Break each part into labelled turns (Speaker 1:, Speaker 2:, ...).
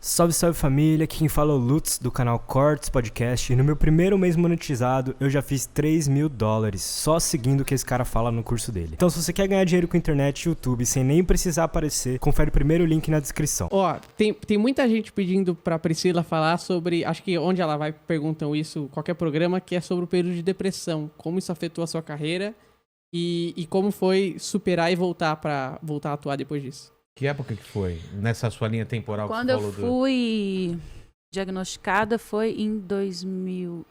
Speaker 1: Salve, salve família, aqui quem fala é o Lutz do canal Cortes Podcast e no meu primeiro mês monetizado eu já fiz $3.000 só seguindo o que esse cara fala no curso dele. Então se você quer ganhar dinheiro com internet e YouTube sem nem precisar aparecer, confere o primeiro link na descrição.
Speaker 2: Tem muita gente pedindo pra Priscila falar sobre, acho que onde ela vai perguntam isso, qualquer programa, que é sobre o período de depressão, como isso afetou a sua carreira e como foi superar e voltar a atuar depois disso.
Speaker 3: Que época que foi? Nessa sua linha temporal que
Speaker 4: Quando
Speaker 3: você
Speaker 4: eu
Speaker 3: falou
Speaker 4: fui diagnosticada foi em 2008.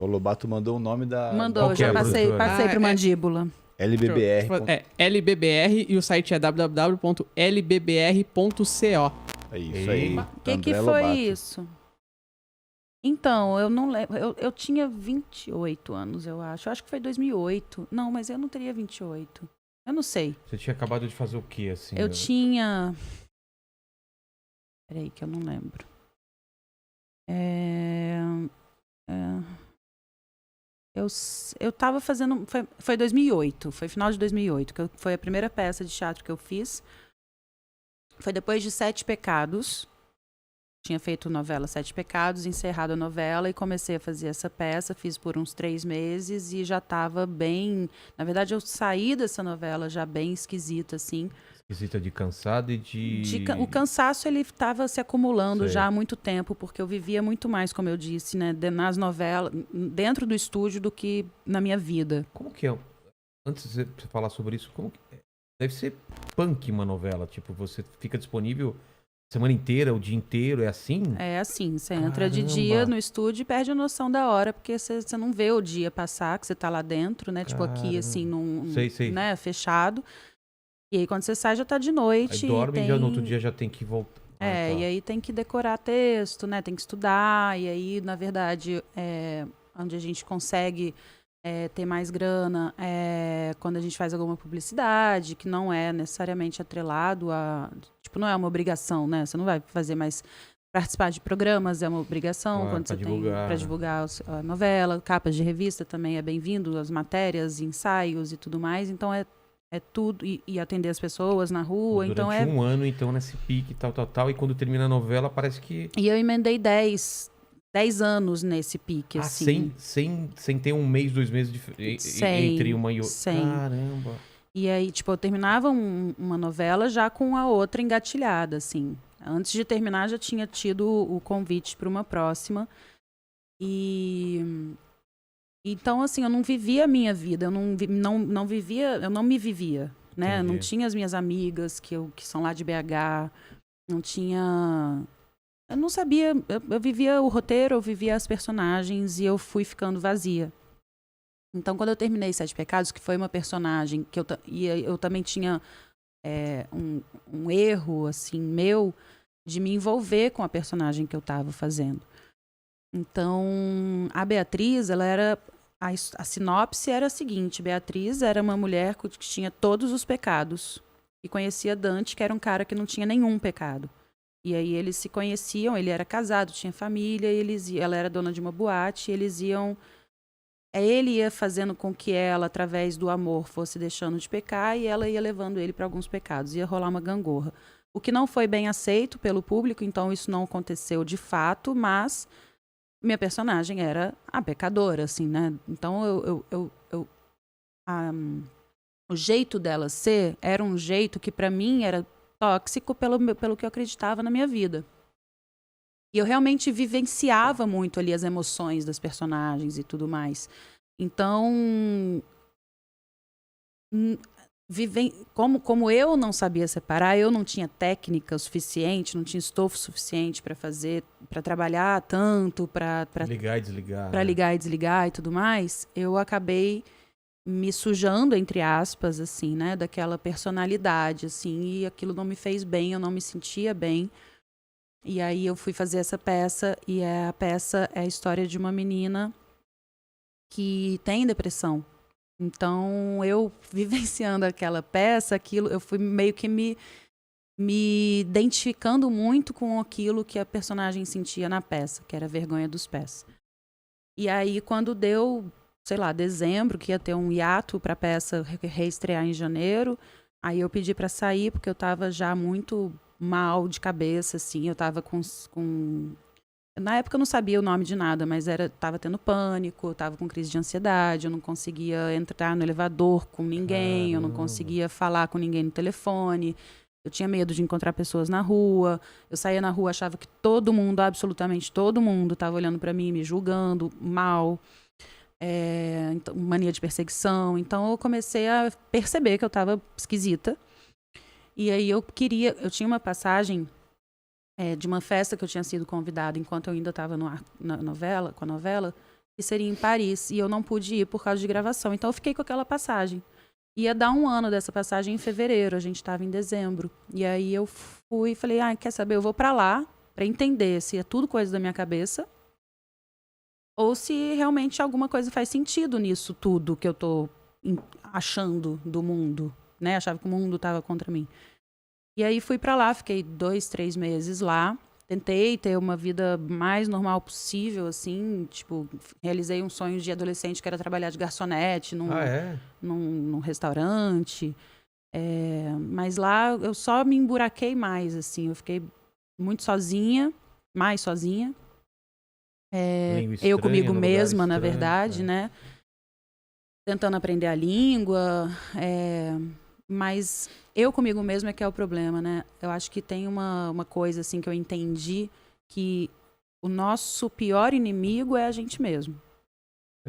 Speaker 5: O Lobato mandou o nome da...
Speaker 4: Mandou,
Speaker 3: Qual
Speaker 4: já
Speaker 3: que é,
Speaker 4: passei
Speaker 3: produtora?
Speaker 4: pro Mandíbula.
Speaker 5: LBBR.
Speaker 2: É LBBR e o site é www.lbbr.co.
Speaker 5: É isso aí.
Speaker 4: O que
Speaker 5: André
Speaker 4: foi
Speaker 5: Lobato.
Speaker 4: isso? Então, eu não lembro. Eu tinha 28 anos, eu acho. Eu acho que foi 2008. Não, mas eu não teria 28. Eu não sei.
Speaker 3: Você tinha acabado de fazer o quê, assim?
Speaker 4: Eu tinha... Peraí, que eu não lembro. Eu tava fazendo... Foi 2008. Foi final de 2008. Foi a primeira peça de teatro que eu fiz. Foi depois de 7 Pecados. Tinha feito novela 7 Pecados, encerrado a novela e comecei a fazer essa peça. Fiz por uns 3 meses e já tava bem... Na verdade, eu saí dessa novela já bem esquisita, assim.
Speaker 3: Esquisita de cansado e de...
Speaker 4: O cansaço, ele estava se acumulando
Speaker 3: Sei.
Speaker 4: já há muito tempo, porque eu vivia muito mais, como eu disse, né, nas novelas, dentro do estúdio do que na minha vida.
Speaker 3: Como que é? Antes de você falar sobre isso, como que... Deve ser punk uma novela, tipo, você fica disponível a semana inteira, o dia inteiro, é assim?
Speaker 4: É assim, você entra de
Speaker 3: Caramba.
Speaker 4: dia no estúdio e perde a noção da hora, porque você não vê o dia passar, que você tá lá dentro, né, tipo aqui,
Speaker 3: Caramba.
Speaker 4: assim,
Speaker 3: Sei.
Speaker 4: né, fechado. E aí, quando você sai, já tá de noite.
Speaker 3: Aí dorme
Speaker 4: e
Speaker 3: e já no outro dia já tem que voltar.
Speaker 4: E
Speaker 3: tá.
Speaker 4: aí tem que decorar texto, né? Tem que estudar. E aí, na verdade, onde a gente consegue ter mais grana é quando a gente faz alguma publicidade, que não é necessariamente atrelado a... Tipo, não é uma obrigação, né? Você não vai fazer mais... Participar de programas é uma obrigação,
Speaker 3: Claro,
Speaker 4: quando
Speaker 3: pra
Speaker 4: você
Speaker 3: divulgar,
Speaker 4: tem para divulgar a novela, capas de revista também é bem-vindo, as matérias, ensaios e tudo mais. Então, é tudo, e atender as pessoas na rua, então
Speaker 3: Durante um ano, então, nesse pique, tal, e quando termina a novela, parece que...
Speaker 4: E eu emendei 10 anos nesse pique, assim.
Speaker 3: Sem ter um mês, 2 meses entre uma e outra.
Speaker 4: Sem.
Speaker 3: Caramba.
Speaker 4: E aí, tipo, eu terminava uma novela já com a outra engatilhada, assim. Antes de terminar, já tinha tido o convite para uma próxima. Então, assim, eu não vivia a minha vida, eu não me vivia, né?
Speaker 3: Entendi.
Speaker 4: Não tinha as minhas amigas que são lá de BH, não tinha... Eu não sabia, eu vivia o roteiro, eu vivia as personagens e eu fui ficando vazia. Então, quando eu terminei 7 Pecados, que foi uma personagem que eu também tinha um erro, assim, meu, de me envolver com a personagem que eu estava fazendo. Então, a Beatriz, ela era... A sinopse era a seguinte: Beatriz era uma mulher que tinha todos os pecados. E conhecia Dante, que era um cara que não tinha nenhum pecado. E aí eles se conheciam, ele era casado, tinha família, ela era dona de uma boate, e eles iam... Ele ia fazendo com que ela, através do amor, fosse deixando de pecar, e ela ia levando ele para alguns pecados. Ia rolar uma gangorra. O que não foi bem aceito pelo público, então isso não aconteceu de fato, mas... Minha personagem era a pecadora, assim, né? Então, o jeito dela ser era um jeito que, pra mim, era tóxico pelo que eu acreditava na minha vida. E eu realmente vivenciava muito ali as emoções das personagens e tudo mais. Então, como eu não sabia separar, eu não tinha técnica suficiente, não tinha estofo suficiente para trabalhar tanto, para
Speaker 3: Ligar e desligar.
Speaker 4: para ligar e desligar e tudo mais, eu acabei me sujando, entre aspas, assim, né, daquela personalidade, assim, e aquilo não me fez bem, eu não me sentia bem. E aí eu fui fazer essa peça, e a peça é a história de uma menina que tem depressão. Então, eu vivenciando aquela peça, eu fui meio que me identificando muito com aquilo que a personagem sentia na peça, que era a vergonha dos pés. E aí, quando deu, sei lá, dezembro, que ia ter um hiato para a peça reestrear em janeiro, aí eu pedi para sair, porque eu estava já muito mal de cabeça, assim. Eu tava com... Na época eu não sabia o nome de nada, mas tava tendo pânico, tava com crise de ansiedade, eu não conseguia entrar no elevador com ninguém, eu não conseguia falar com ninguém no telefone, eu tinha medo de encontrar pessoas na rua, eu saía na rua, achava que todo mundo, absolutamente todo mundo, tava olhando pra mim, me julgando mal, então, mania de perseguição. Então eu comecei a perceber que eu tava esquisita, e aí eu tinha uma passagem de uma festa que eu tinha sido convidada enquanto eu ainda estava com a novela, que seria em Paris, e eu não pude ir por causa de gravação. Então eu fiquei com aquela passagem. Ia dar 1 ano dessa passagem em fevereiro, a gente estava em dezembro. E aí eu fui e falei, quer saber, eu vou para lá para entender se é tudo coisa da minha cabeça ou se realmente alguma coisa faz sentido nisso tudo que eu tô achando do mundo, né? Achava que o mundo estava contra mim. E aí fui pra lá, fiquei 2, 3 meses lá. Tentei ter uma vida mais normal possível, assim. Tipo, realizei um sonho de adolescente que era trabalhar de garçonete num restaurante. Mas lá eu só me emburaquei mais, assim. Eu fiquei muito sozinha, mais sozinha. Eu comigo mesma, na verdade, né? Tentando aprender a língua. Mas eu comigo mesma é que é o problema, né? Eu acho que tem uma coisa, assim, que eu entendi, que o nosso pior inimigo é a gente mesmo.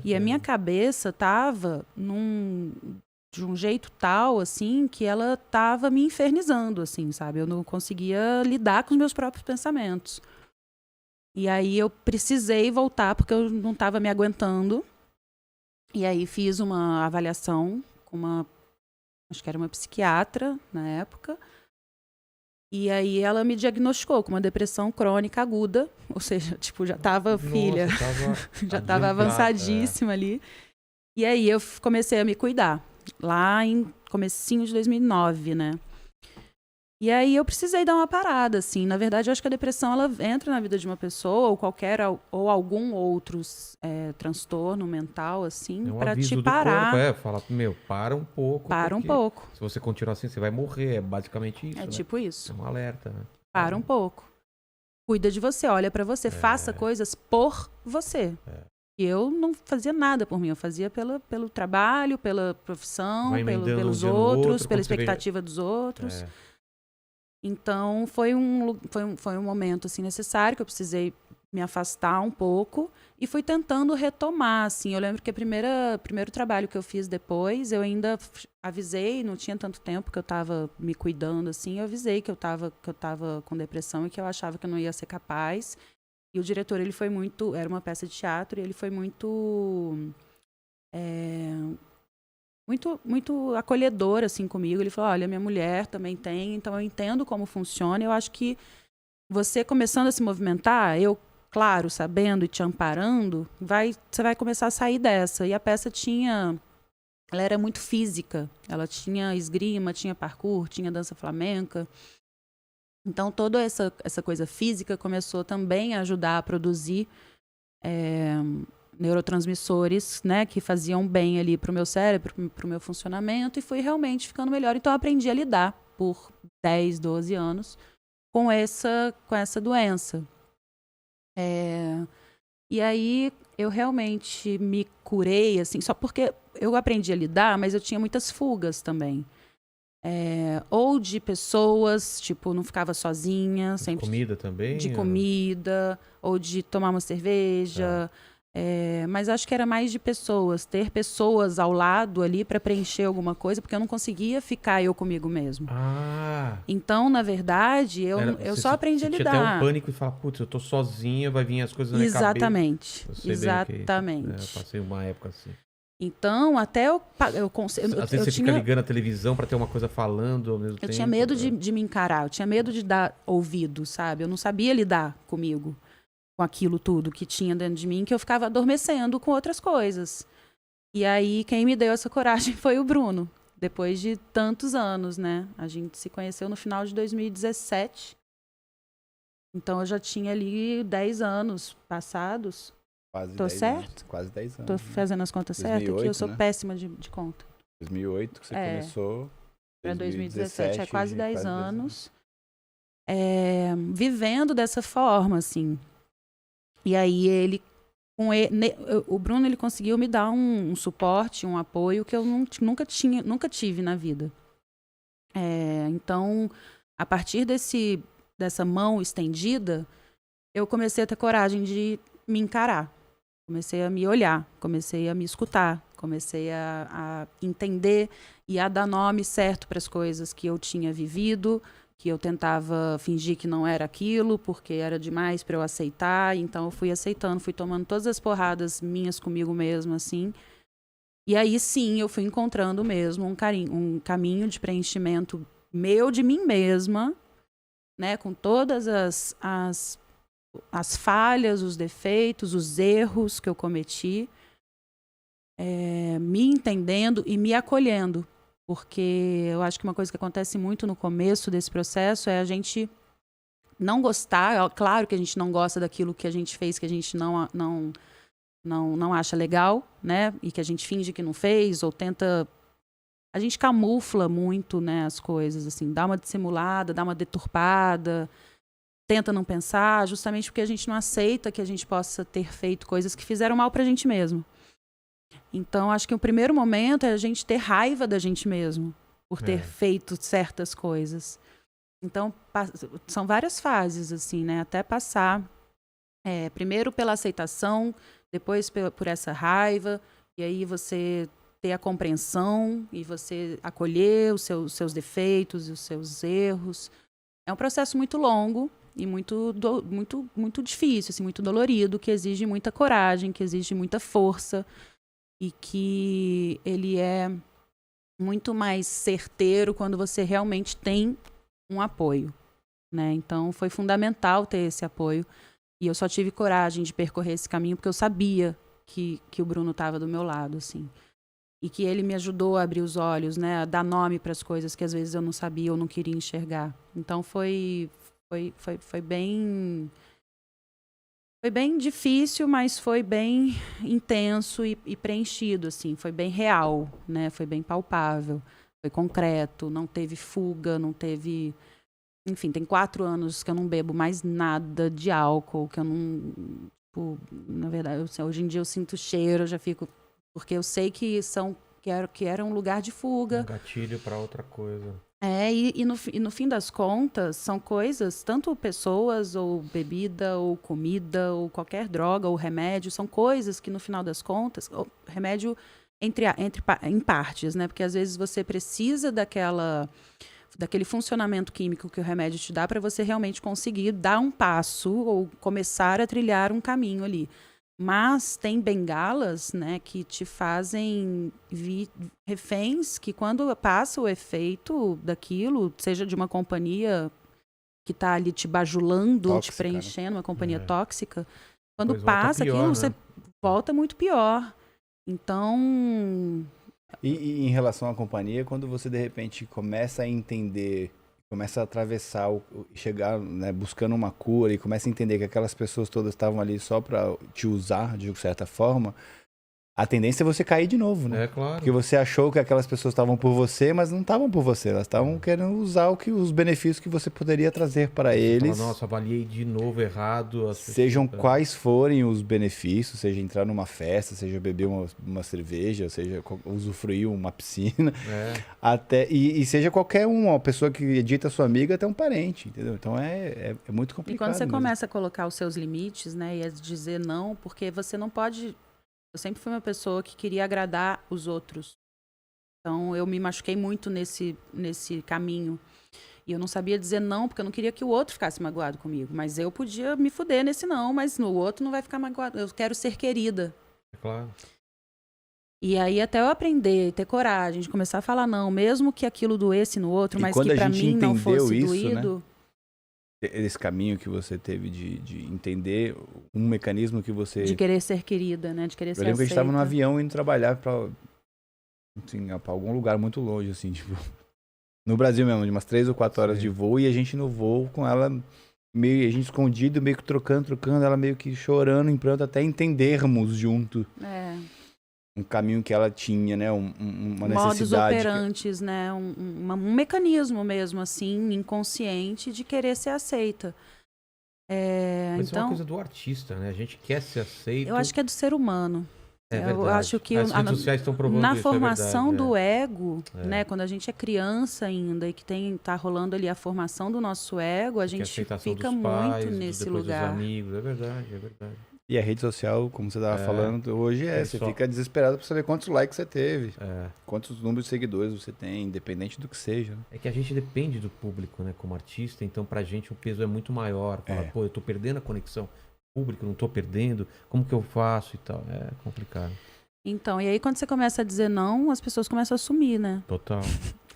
Speaker 4: E a minha cabeça tava de um jeito tal, assim, que ela tava me infernizando, assim, sabe? Eu não conseguia lidar com os meus próprios pensamentos. E aí eu precisei voltar, porque eu não tava me aguentando. E aí fiz uma avaliação com acho que era uma psiquiatra na época. E aí ela me diagnosticou com uma depressão crônica aguda. Ou seja, tipo, já tava, já tava avançadíssima ali. E aí eu comecei a me cuidar. Lá em comecinho de 2009, né? E aí eu precisei dar uma parada, assim. Na verdade, eu acho que a depressão, ela entra na vida de uma pessoa, ou algum outro transtorno mental, assim, para te parar.
Speaker 3: Fala, para um pouco.
Speaker 4: Para um pouco.
Speaker 3: Se você continuar assim, você vai morrer. É basicamente isso, né?
Speaker 4: Tipo isso.
Speaker 3: É um alerta, né?
Speaker 4: Para um pouco. Cuida de você, olha para você, faça coisas por você. E eu não fazia nada por mim, eu fazia pelo trabalho, pela profissão, pelos outros, pela expectativa dos outros. Então, foi um momento, assim, necessário, que eu precisei me afastar um pouco e fui tentando retomar, assim. Eu lembro que primeiro trabalho que eu fiz depois, eu ainda avisei, não tinha tanto tempo que eu estava me cuidando, assim, eu avisei que eu tava com depressão e que eu achava que eu não ia ser capaz. E o diretor, ele foi muito... Era uma peça de teatro e ele foi muito acolhedor, assim, comigo. Ele falou, olha, minha mulher também tem, então eu entendo como funciona. Eu acho que você começando a se movimentar, eu, claro, sabendo e te amparando, você vai começar a sair dessa. E a peça ela era muito física. Ela tinha esgrima, tinha parkour, tinha dança flamenca. Então, toda essa coisa física começou também a ajudar a produzir neurotransmissores, né, que faziam bem ali pro meu cérebro, pro meu funcionamento, e fui realmente ficando melhor. Então, eu aprendi a lidar por 10, 12 anos com essa doença. E aí, eu realmente me curei, assim, só porque eu aprendi a lidar, mas eu tinha muitas fugas também. Ou de pessoas, tipo, não ficava sozinha.
Speaker 3: De
Speaker 4: sempre
Speaker 3: comida também?
Speaker 4: De comida, ou de tomar uma cerveja. Mas acho que era mais de pessoas, ter pessoas ao lado ali para preencher alguma coisa, porque eu não conseguia ficar eu comigo mesmo. Então, na verdade, eu só aprendi a lidar.
Speaker 3: Tinha até um pânico e falar, putz, eu tô sozinha, vai vir as coisas na minha cabeça.
Speaker 4: Exatamente.
Speaker 3: Eu passei uma época assim.
Speaker 4: Então, até eu
Speaker 3: Às vezes você fica ligando a televisão para ter uma coisa falando ao mesmo tempo.
Speaker 4: Eu tinha medo de me encarar, eu tinha medo de dar ouvido, sabe? Eu não sabia lidar comigo, com aquilo tudo que tinha dentro de mim, que eu ficava adormecendo com outras coisas. E aí, quem me deu essa coragem foi o Bruno, depois de tantos anos, né? A gente se conheceu no final de 2017. Então, eu já tinha ali 10 anos passados. Tô certo?
Speaker 5: Quase 10 anos.
Speaker 4: Tô fazendo as contas certas, que eu sou péssima de conta.
Speaker 5: 2008 que você começou.
Speaker 4: Para 2017 é quase 10 anos. vivendo dessa forma, assim. E aí o Bruno, ele conseguiu me dar um suporte, um apoio que eu nunca tive na vida. Então, a partir dessa mão estendida, eu comecei a ter coragem de me encarar. Comecei a me olhar, comecei a me escutar, comecei a entender e a dar nome certo para as coisas que eu tinha vivido, que eu tentava fingir que não era aquilo, porque era demais para eu aceitar. Então eu fui aceitando, fui tomando todas as porradas minhas comigo mesma, assim. E aí sim, eu fui encontrando mesmo um caminho de preenchimento meu de mim mesma, né, com todas as falhas, os defeitos, os erros que eu cometi, me entendendo e me acolhendo. Porque eu acho que uma coisa que acontece muito no começo desse processo é a gente não gostar. Claro que a gente não gosta daquilo que a gente fez, que a gente não acha legal, né? E que a gente finge que não fez, ou tenta... A gente camufla muito, né, as coisas, assim. Dá uma dissimulada, dá uma deturpada, tenta não pensar, justamente porque a gente não aceita que a gente possa ter feito coisas que fizeram mal pra gente mesmo. Então, acho que o primeiro momento é a gente ter raiva da gente mesmo por ter feito certas coisas. Então, são várias fases, assim, né? Até passar, primeiro pela aceitação, depois por essa raiva, e aí você ter a compreensão e você acolher os seus defeitos e os seus erros. É um processo muito longo e muito difícil, assim, muito dolorido, que exige muita coragem, que exige muita força, e que ele é muito mais certeiro quando você realmente tem um apoio, né? Então, foi fundamental ter esse apoio. E eu só tive coragem de percorrer esse caminho porque eu sabia que o Bruno estava do meu lado, assim. E que ele me ajudou a abrir os olhos, né? A dar nome para as coisas que às vezes eu não sabia ou não queria enxergar. Então, foi bem... Foi bem difícil, mas foi bem intenso e preenchido, assim. Foi bem real, né? Foi bem palpável. Foi concreto, não teve fuga, não teve... Enfim, tem 4 anos que eu não bebo mais nada de álcool, que eu não... Tipo, na verdade, hoje em dia eu sinto cheiro, eu já fico... Porque eu sei que era um lugar de fuga.
Speaker 3: Um gatilho para outra coisa.
Speaker 4: E no fim das contas, são coisas, tanto pessoas, ou bebida, ou comida, ou qualquer droga, ou remédio, são coisas que no final das contas, remédio em partes, né? Porque às vezes você precisa daquele funcionamento químico que o remédio te dá para você realmente conseguir dar um passo ou começar a trilhar um caminho ali. Mas tem bengalas, né, que te fazem reféns que quando passa o efeito daquilo, seja de uma companhia que está ali te bajulando, tóxica, te preenchendo, uma companhia tóxica, quando passa pior, aquilo, né? Você volta muito pior. Então...
Speaker 5: E em relação à companhia, quando você de repente começa a entender, começa a atravessar, chegar, né, buscando uma cura e começa a entender que aquelas pessoas todas estavam ali só para te usar de certa forma, a tendência é você cair de novo, né?
Speaker 3: É, claro.
Speaker 5: Porque você achou que aquelas pessoas estavam por você, mas não estavam por você. Elas estavam querendo usar os benefícios que você poderia trazer para eles.
Speaker 3: Fala, nossa, avaliei de novo errado.
Speaker 5: Sejam quais forem os benefícios, seja entrar numa festa, seja beber uma cerveja, seja usufruir uma piscina. E seja qualquer uma pessoa que edita sua amiga até um parente, entendeu? Então é muito complicado.
Speaker 4: E quando você
Speaker 5: mesmo.
Speaker 4: começa a colocar os seus limites, né, e a dizer não, porque você não pode... Eu sempre fui uma pessoa que queria agradar os outros. Então, eu me machuquei muito nesse caminho. E eu não sabia dizer não, porque eu não queria que o outro ficasse magoado comigo. Mas eu podia me fuder nesse não, mas no outro não vai ficar magoado. Eu quero ser querida.
Speaker 3: É claro.
Speaker 4: E aí, até eu aprender, ter coragem de começar a falar não, mesmo que aquilo doesse no outro, mas que pra mim não fosse doído...
Speaker 5: Né? Esse caminho que você teve de entender um mecanismo que você...
Speaker 4: De querer ser querida, né? De querer ser aceita.
Speaker 5: Eu lembro que a gente estava no avião indo trabalhar para algum lugar muito longe, assim, tipo... No Brasil mesmo, de umas 3 ou 4 horas de voo, e a gente no voo com ela, a gente escondido, meio que trocando, ela meio que chorando em pranto, até entendermos junto. um caminho que ela tinha, né? Uma
Speaker 4: Modus
Speaker 5: necessidade.
Speaker 4: operantes, né? Um mecanismo mesmo, assim, inconsciente de querer ser aceita.
Speaker 3: Mas é uma
Speaker 4: Então,
Speaker 3: coisa do artista, né? A gente quer ser aceito.
Speaker 4: eu acho que é do ser humano.
Speaker 3: É
Speaker 4: Eu
Speaker 3: verdade.
Speaker 4: acho que
Speaker 3: As redes sociais estão provando
Speaker 4: na
Speaker 3: isso,
Speaker 4: formação
Speaker 3: é verdade,
Speaker 4: do ego,
Speaker 3: É.
Speaker 4: né? Quando a gente é criança ainda e que tá rolando ali a formação do nosso ego, a
Speaker 3: Que é
Speaker 4: gente
Speaker 3: aceitação
Speaker 4: fica
Speaker 3: dos pais,
Speaker 4: muito nesse
Speaker 3: depois
Speaker 4: lugar.
Speaker 3: dos amigos. É verdade, é verdade.
Speaker 5: E a rede social, como você estava falando, hoje você fica desesperado para saber quantos likes você teve, quantos números de seguidores você tem, independente do que seja. Né?
Speaker 3: É que a gente depende do público, né, como artista, então pra gente o peso é muito maior. Fala, pô, eu tô perdendo a conexão pública, não tô perdendo, como que eu faço e tal. É complicado.
Speaker 4: Então, e aí quando você começa a dizer não, as pessoas começam a sumir, né?
Speaker 3: Total.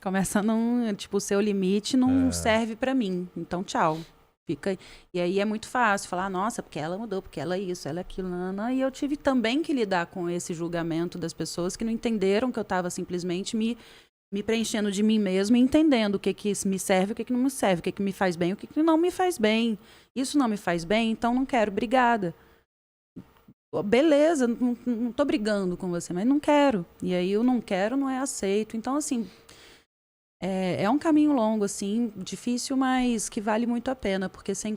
Speaker 4: Começa a não, tipo, o seu limite não serve pra mim, então tchau. Fica. E aí é muito fácil falar, nossa, porque ela mudou, porque ela é isso, ela é aquilo, e eu tive também que lidar com esse julgamento das pessoas que não entenderam que eu estava simplesmente me preenchendo de mim mesma e entendendo o que me serve, o que não me serve, o que me faz bem, o que não me faz bem. Isso não me faz bem, então não quero, obrigada. Beleza, não tô brigando com você, mas não quero. E aí eu não quero, não é aceito. Então, assim, é um caminho longo, assim, difícil, mas que vale muito a pena, porque você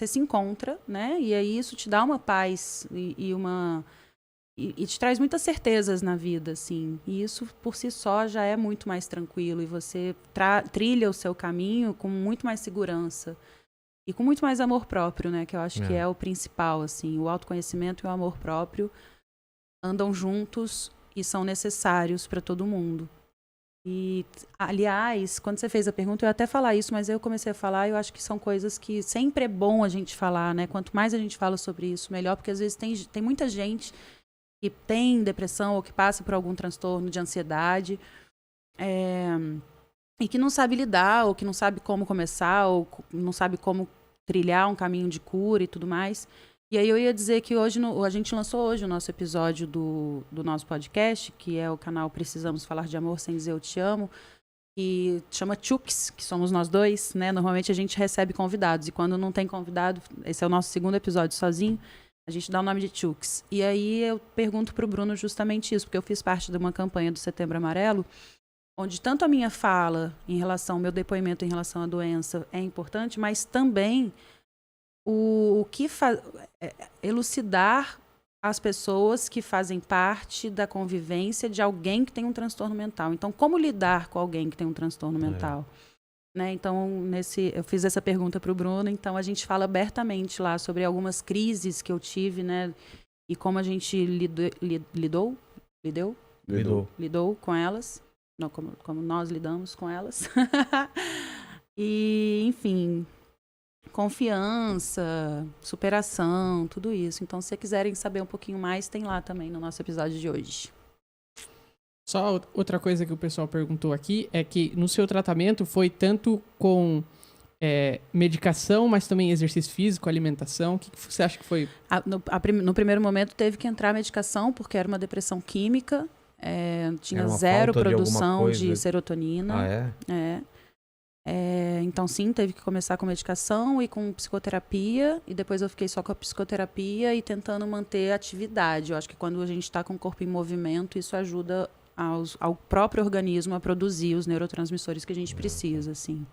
Speaker 4: se encontra, né? E aí isso te dá uma paz e te traz muitas certezas na vida, assim. E isso, por si só, já é muito mais tranquilo. E você trilha o seu caminho com muito mais segurança. E com muito mais amor próprio, né? Que eu acho que é o principal, assim. O autoconhecimento e o amor próprio andam juntos e são necessários para todo mundo. E, aliás, quando você fez a pergunta, eu ia até falar isso, mas eu comecei a falar, eu acho que são coisas que sempre é bom a gente falar, né? Quanto mais a gente fala sobre isso, melhor, porque às vezes tem muita gente que tem depressão ou que passa por algum transtorno de ansiedade e que não sabe lidar, ou que não sabe como começar, ou não sabe como trilhar um caminho de cura e tudo mais. E aí eu ia dizer que hoje a gente lançou hoje o nosso episódio do nosso podcast, que é o canal Precisamos Falar de Amor Sem Dizer Eu Te Amo, que chama Chuks, que somos nós dois, né? Normalmente a gente recebe convidados, e quando não tem convidado, esse é o nosso segundo episódio sozinho, a gente dá o nome de Chuks. E aí eu pergunto pro Bruno justamente isso, porque eu fiz parte de uma campanha do Setembro Amarelo, onde tanto a minha fala em relação, meu depoimento em relação à doença é importante, mas também elucidar as pessoas que fazem parte da convivência de alguém que tem um transtorno mental. Então, como lidar com alguém que tem um transtorno mental? Né? Então, eu fiz essa pergunta para o Bruno, então a gente fala abertamente lá sobre algumas crises que eu tive, né? E como a gente lidou com elas, não, como nós lidamos com elas. E, enfim, confiança, superação, tudo isso. Então, se quiserem saber um pouquinho mais, tem lá também no nosso episódio de hoje.
Speaker 2: Só outra coisa que o pessoal perguntou aqui é que no seu tratamento foi tanto com medicação, mas também exercício físico, alimentação. O que você acha que foi?
Speaker 4: No primeiro momento teve que entrar a medicação, porque era uma depressão química. Tinha zero produção de serotonina. Então, sim, teve que começar com medicação e com psicoterapia. E depois eu fiquei só com a psicoterapia e tentando manter a atividade. Eu acho que quando a gente está com o corpo em movimento, isso ajuda ao próprio organismo a produzir os neurotransmissores que a gente precisa, assim.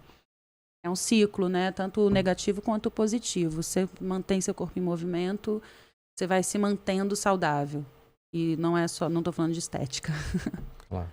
Speaker 4: É um ciclo, né? Tanto o negativo quanto o positivo. Você mantém seu corpo em movimento, você vai se mantendo saudável. E não estou falando de estética.
Speaker 3: Claro.